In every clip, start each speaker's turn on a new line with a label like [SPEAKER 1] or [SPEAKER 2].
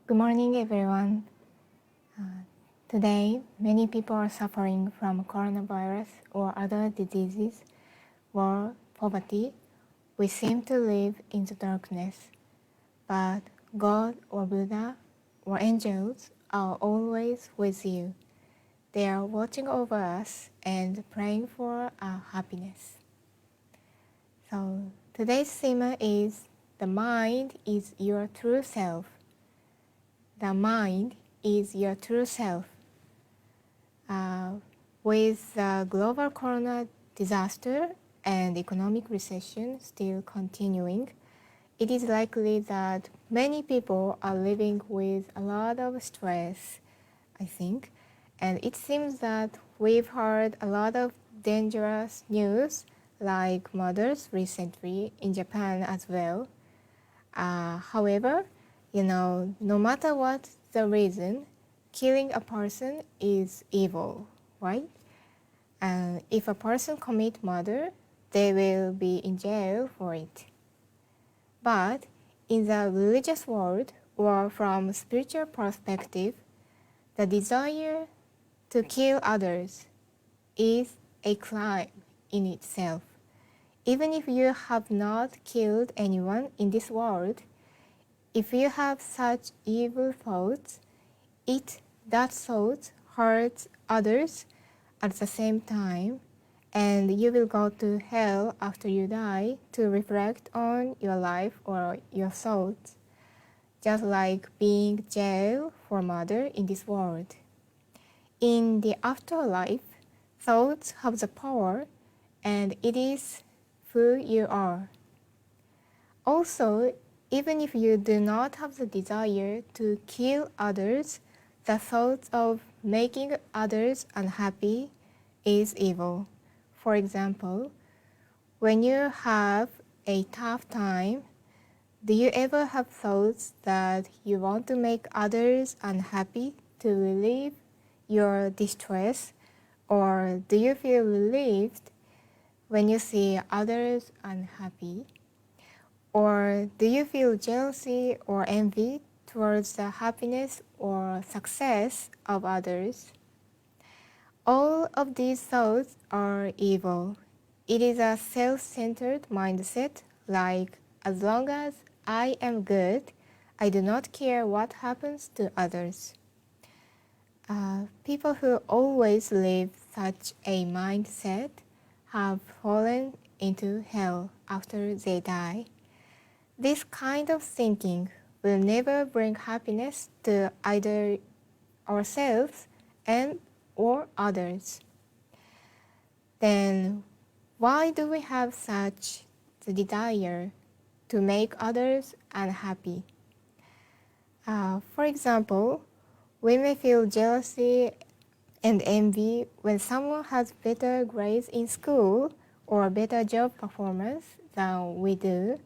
[SPEAKER 1] Good morning, everyone. Today, many people are suffering from coronavirus or other diseases or poverty. We seem to live in the darkness, but God or Buddha or angels are always with you. They are watching over us and praying for our happiness. So today's theme is the mind is your true self. The mind is your true self. With the global corona disaster and economic recession still continuing, it is likely that many people are living with a lot of stress, I think. And it seems that we've heard a lot of dangerous news like murders recently in Japan as well. However, no matter what the reason, killing a person is evil, right? And if a person commit murder, they will be in jail for it. But in the religious world or from spiritual perspective, the desire to kill others is a crime in itself. Even if you have not killed anyone in this world, if you have such evil thoughts, that thought hurts others at the same time, and you will go to hell after you die to reflect on your life or your thoughts, just like being jail for murder in this world. In the afterlife, thoughts have the power, and it is who you are. Also, even if you do not have the desire to kill others, the thought of making others unhappy is evil. For example, when you have a tough time, do you ever have thoughts that you want to make others unhappy to relieve your distress? Or do you feel relieved when you see others unhappy? Or do you feel jealousy or envy towards the happiness or success of others? All of these thoughts are evil. It is a self-centered mindset like, as long as I am good, I do not care what happens to others. People who always live such a mindset have fallen into hell after they die. This kind of thinking will never bring happiness to either ourselves and or others. Then why do we have such the desire to make others unhappy? For example, we may feel jealousy and envy when someone has better grades in school or better job performance than we do.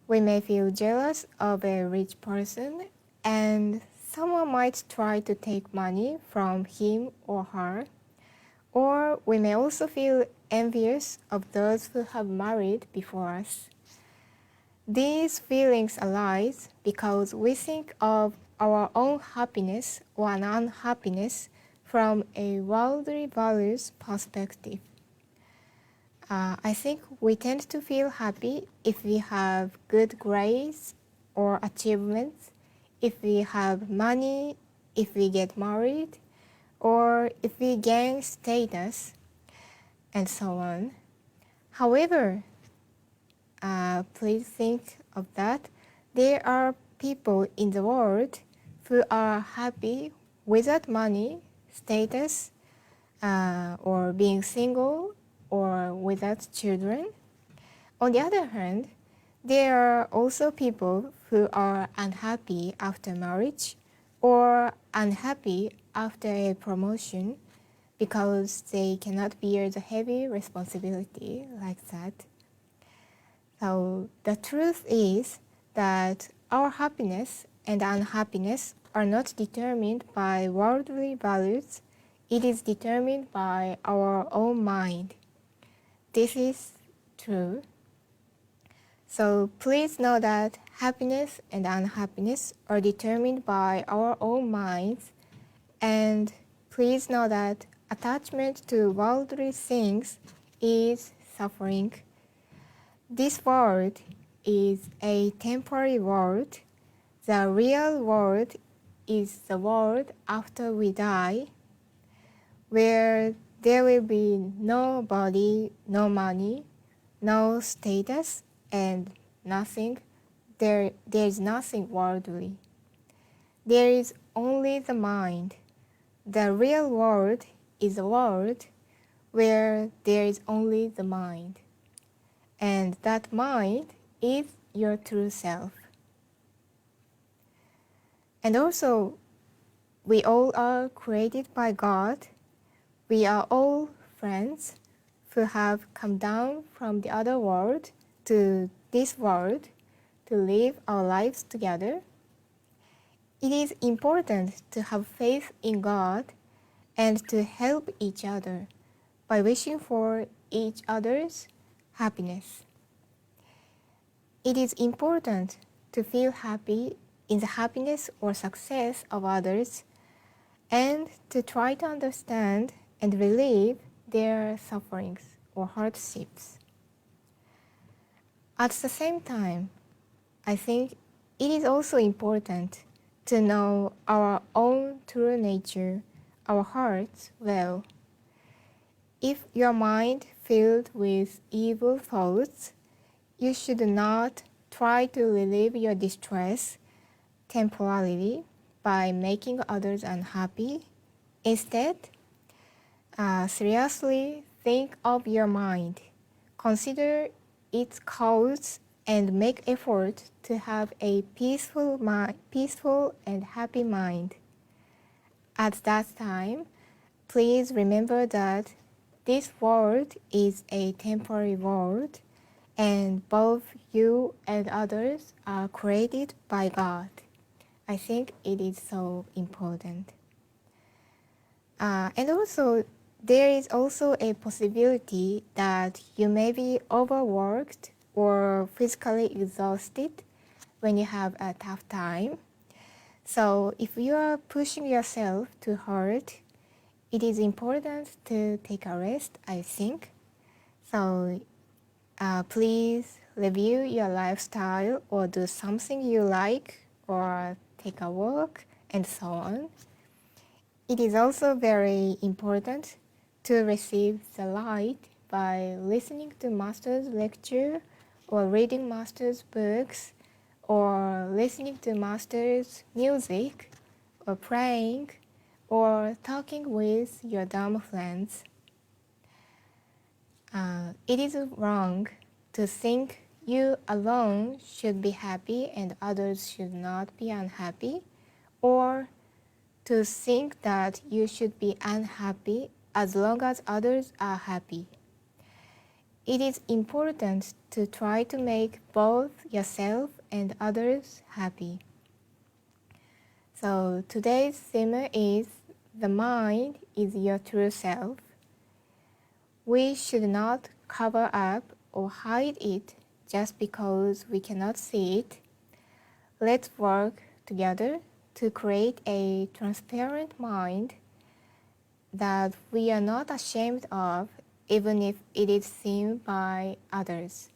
[SPEAKER 1] We may feel jealous of a rich person, and someone might try to take money from him or her. Or we may also feel envious of those who have married before us. These feelings arise because we think of our own happiness or unhappiness from a worldly values perspective. I think we tend to feel happy if we have good grades or achievements, if we have money, if we get married, or if we gain status, and so on. However, please think of that. There are people in the world who are happy without money, status, or being single, or without children. On the other hand, there are also people who are unhappy after marriage or unhappy after a promotion because they cannot bear the heavy responsibility like that. So the truth is that our happiness and unhappiness are not determined by worldly values. It is determined by our own mind. This is true. So please know that happiness and unhappiness are determined by our own minds, and please know that attachment to worldly things is suffering. This world is a temporary world. The real world is the world after we die, where there will be no body, no money, no status, and nothing. There is nothing worldly. There is only the mind. The real world is a world where there is only the mind. And that mind is your true self. And also, we all are created by God. We are all friends who have come down from the other world to this world to live our lives together. It is important to have faith in God and to help each other by wishing for each other's happiness. It is important to feel happy in the happiness or success of others and to try to understand and relieve their sufferings or hardships. At the same time, I think it is also important to know our own true nature, our hearts well. If your mind filled with evil thoughts, you should not try to relieve your distress temporarily by making others unhappy. Instead, seriously think of your mind. Consider its cause and make effort to have a peaceful and happy mind. At that time, please remember that this world is a temporary world, and both you and others are created by God. I think it is so important. And also, there is also a possibility that you may be overworked or physically exhausted when you have a tough time. So if you are pushing yourself too hard, it is important to take a rest, I think. So please review your lifestyle or do something you like or take a walk and so on. It is also very important to receive the light by listening to Master's lecture or reading Master's books or listening to Master's music or praying or talking with your Dharma friends. It is wrong to think you alone should be happy and others should not be unhappy, or to think that you should be unhappy as long as others are happy. It is important to try to make both yourself and others happy. So today's theme is the mind is your true self. We should not cover up or hide it just because we cannot see it. Let's work together to create a transparent mind that we are not ashamed of, even if it is seen by others.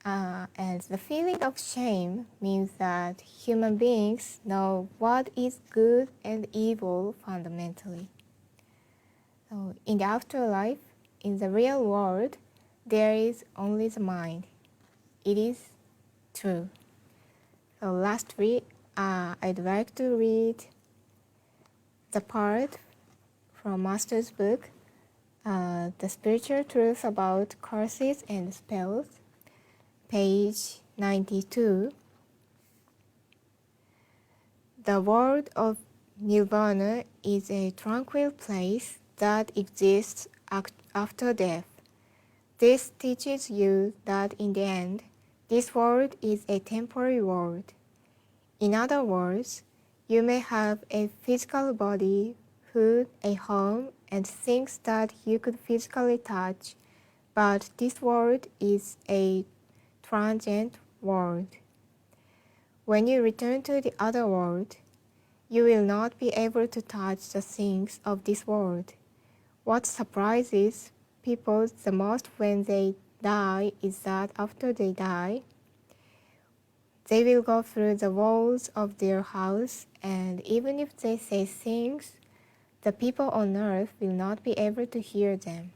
[SPEAKER 1] And the feeling of shame means that human beings know what is good and evil fundamentally. So in the afterlife, in the real world, there is only the mind. It is true. So lastly, I'd like to read the part from Master's book, The Spiritual Truth About Curses and Spells, page 92. The world of Nirvana is a tranquil place that exists after death. This teaches you that in the end, this world is a temporary world. In other words, you may have a physical body, food, a home, and things that you could physically touch, but this world is a transient world. When you return to the other world, you will not be able to touch the things of this world. What surprises people the most when they die is that after they die, they will go through the walls of their house, and even if they say things, the people on earth will not be able to hear them.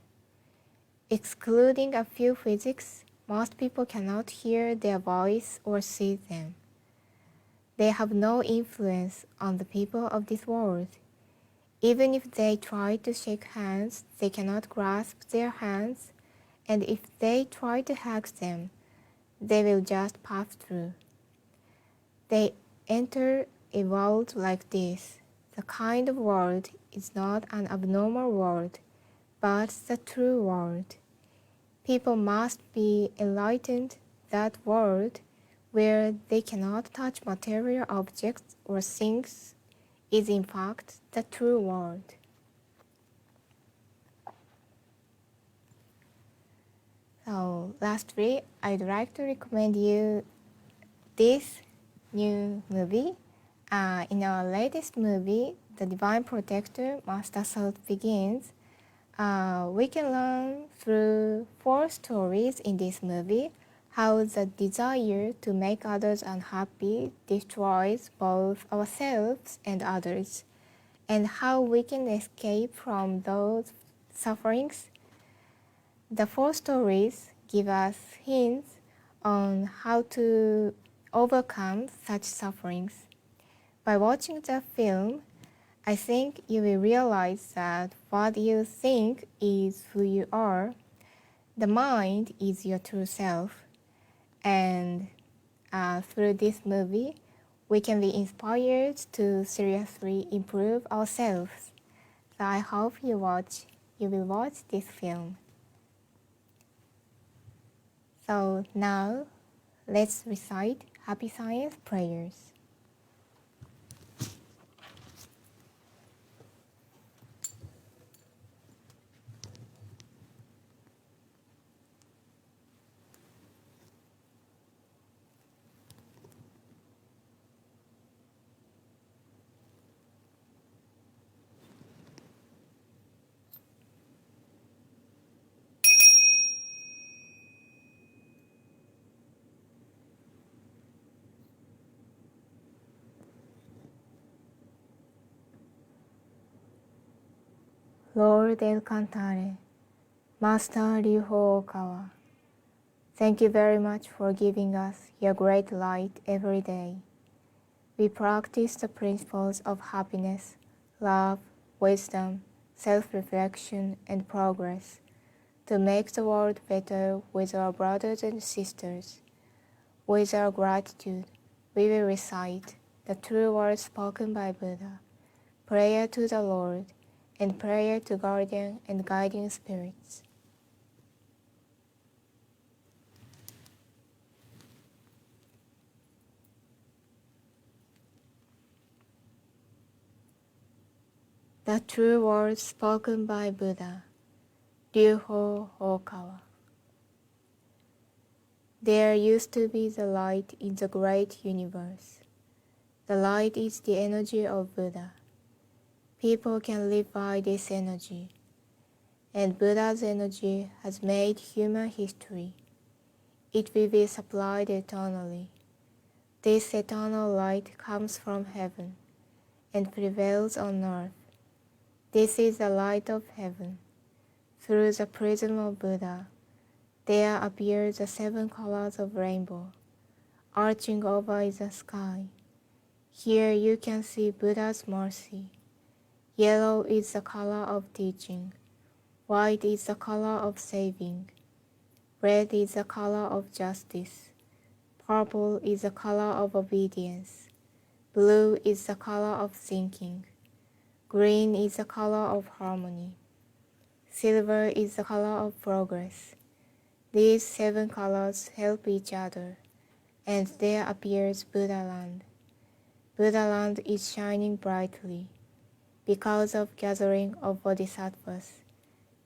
[SPEAKER 1] Excluding a few physics, most people cannot hear their voice or see them. They have no influence on the people of this world. Even if they try to shake hands, they cannot grasp their hands, and if they try to hug them, they will just pass through. They enter a world like this. The kind of world is not an abnormal world, but the true world. People must be enlightened that world where they cannot touch material objects or things is in fact the true world. So lastly, I'd like to recommend you this new movie. In our latest movie, The Divine Protector, Master Salt Begins, we can learn through 4 stories in this movie how the desire to make others unhappy destroys both ourselves and others, and how we can escape from those sufferings. The 4 stories give us hints on how to overcome such sufferings. By watching the film, I think you will realize that what you think is who you are. The mind is your true self. And through this movie, we can be inspired to seriously improve ourselves. So I hope you will watch this film. So now, let's recite Happy Science prayers. Lord El Cantare, Master Ryuho Okawa, thank you very much for giving us your great light every day. We practice the principles of happiness, love, wisdom, self-reflection, and progress to make the world better with our brothers and sisters. With our gratitude, we will recite the true words spoken by Buddha, prayer to the Lord, and prayer to guardian and guiding spirits. The true words spoken by Buddha, Ryuho Okawa. There used to be the light in the great universe. The light is the energy of Buddha. People can live by this energy, and Buddha's energy has made human history. It will be supplied eternally. This eternal light comes from heaven and prevails on earth. This is the light of heaven. Through the prism of Buddha, there appear the 7 colors of rainbow. Arching over is the sky. Here you can see Buddha's mercy. Yellow is the color of teaching. White is the color of saving. Red is the color of justice. Purple is the color of obedience. Blue is the color of thinking. Green is the color of harmony. Silver is the color of progress. These 7 colors help each other, and there appears Buddha Land. Buddha Land is shining brightly because of gathering of bodhisattvas.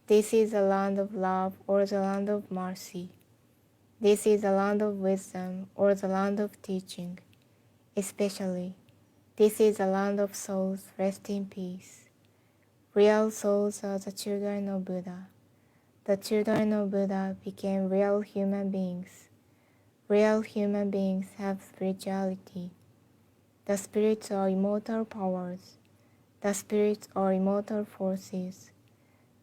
[SPEAKER 1] This is the land of love or the land of mercy. This is the land of wisdom or the land of teaching. Especially, this is the land of souls rest in peace. Real souls are the children of Buddha. The children of Buddha became real human beings. Real human beings have spirituality. The spirits are immortal powers. The spirits are immortal forces.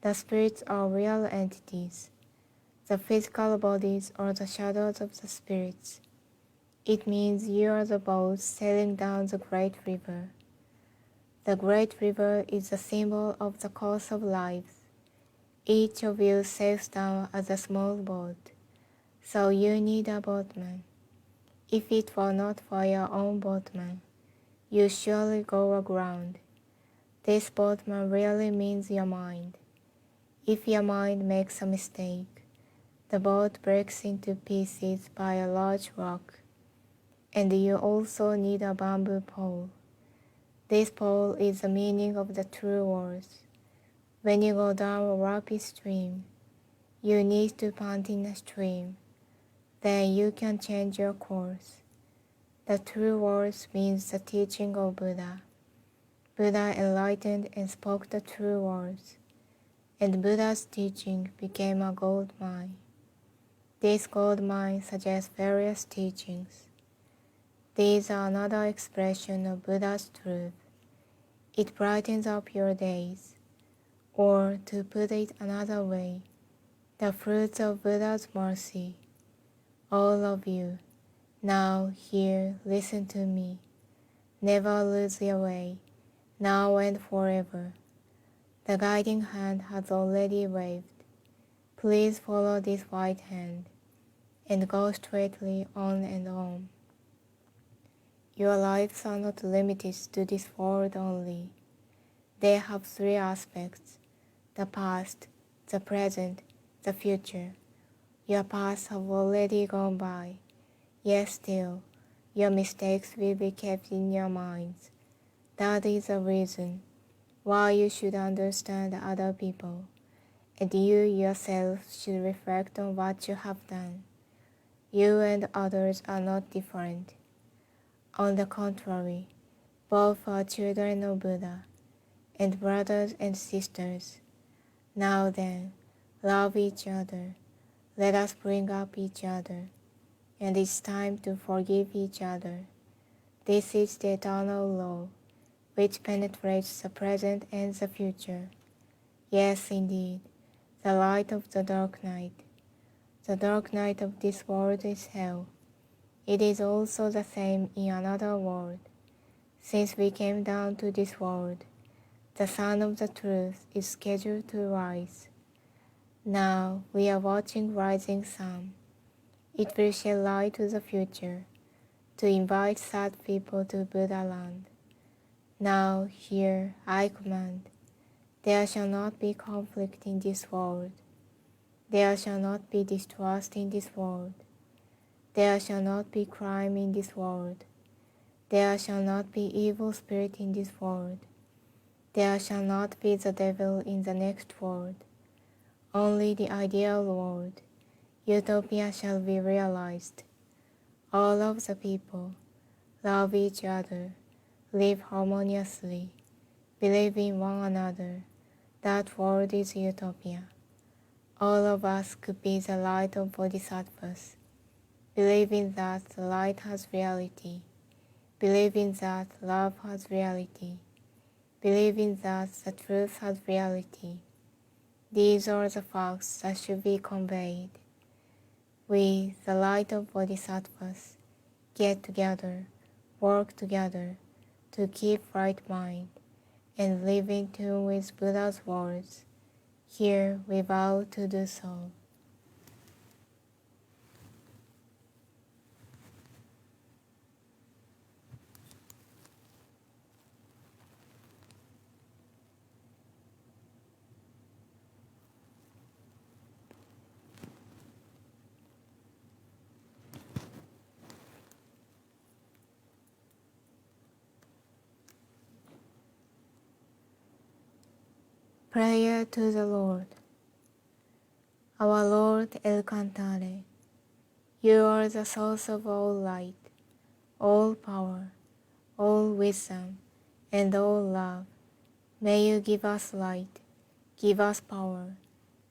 [SPEAKER 1] The spirits are real entities. The physical bodies are the shadows of the spirits. It means you are the boat sailing down the great river. The great river is the symbol of the course of life. Each of you sails down as a small boat, so you need a boatman. If it were not for your own boatman, you surely go aground. This boatman really means your mind. If your mind makes a mistake, the boat breaks into pieces by a large rock, and you also need a bamboo pole. This pole is the meaning of the true words. When you go down a rapid stream, you need to pant in a stream. Then you can change your course. The true words means the teaching of Buddha. Buddha enlightened and spoke the true words, and Buddha's teaching became a gold mine. This gold mine suggests various teachings. These are another expression of Buddha's truth. It brightens up your days. Or, to put it another way, the fruits of Buddha's mercy. All of you, now, here, listen to me. Never lose your way, now and forever. The guiding hand has already waved. Please follow this white hand, and go straightly on and on. Your lives are not limited to this world only. They have three aspects: the past, the present, the future. Your past have already gone by, yet still, your mistakes will be kept in your minds. That is the reason why you should understand other people, and you yourself should reflect on what you have done. You and others are not different. On the contrary, both are children of Buddha, and brothers and sisters. Now then, love each other. Let us bring up each other, and it's time to forgive each other. This is the eternal law, which penetrates the present and the future. Yes, indeed, the light of the dark night. The dark night of this world is hell. It is also the same in another world. Since we came down to this world, the sun of the truth is scheduled to rise. Now we are watching rising sun. It will shed light to the future, to invite sad people to Buddha land. Now here I command, there shall not be conflict in this world. There shall not be distrust in this world. There shall not be crime in this world. There shall not be evil spirit in this world. There shall not be the devil in the next world. Only the ideal world, utopia, shall be realized. All of the people love each other, live harmoniously, believe in one another. That world is utopia. All of us could be the light of bodhisattvas, believing that the light has reality, believing that love has reality, believing that the truth has reality. These are the facts that should be conveyed. We, the light of bodhisattvas, get together, work together to keep right mind and live in tune with Buddha's words. Here we vow to do so. Prayer to the Lord. Our Lord El Cantare, You are the source of all light, all power, all wisdom, and all love. May you give us light, give us power,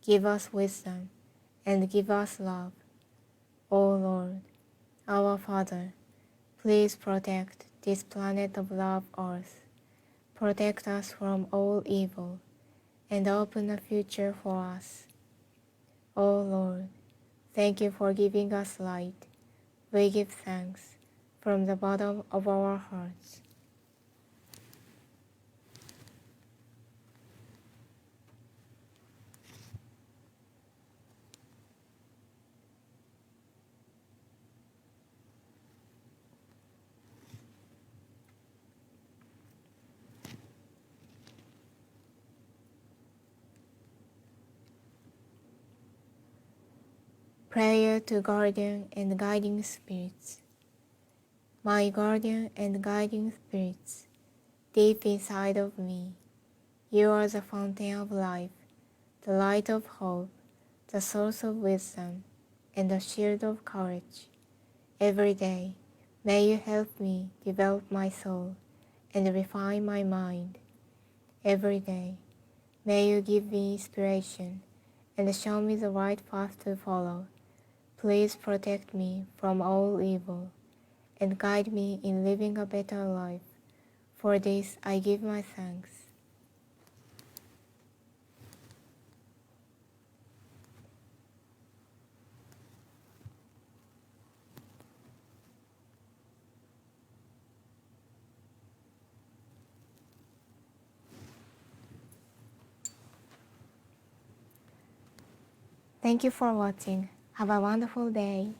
[SPEAKER 1] give us wisdom, and give us love. O Lord, our Father, please protect this planet of love, Earth. Protect us from all evil, and open a future for us. O Lord, thank you for giving us light. We give thanks from the bottom of our hearts. Prayer to Guardian and Guiding Spirits. My guardian and guiding spirits, deep inside of me, you are the fountain of life, the light of hope, the source of wisdom, and the shield of courage. Every day, may you help me develop my soul and refine my mind. Every day, may you give me inspiration and show me the right path to follow. Please protect me from all evil and guide me in living a better life. For this I give my thanks. Thank you for watching. Have a wonderful day.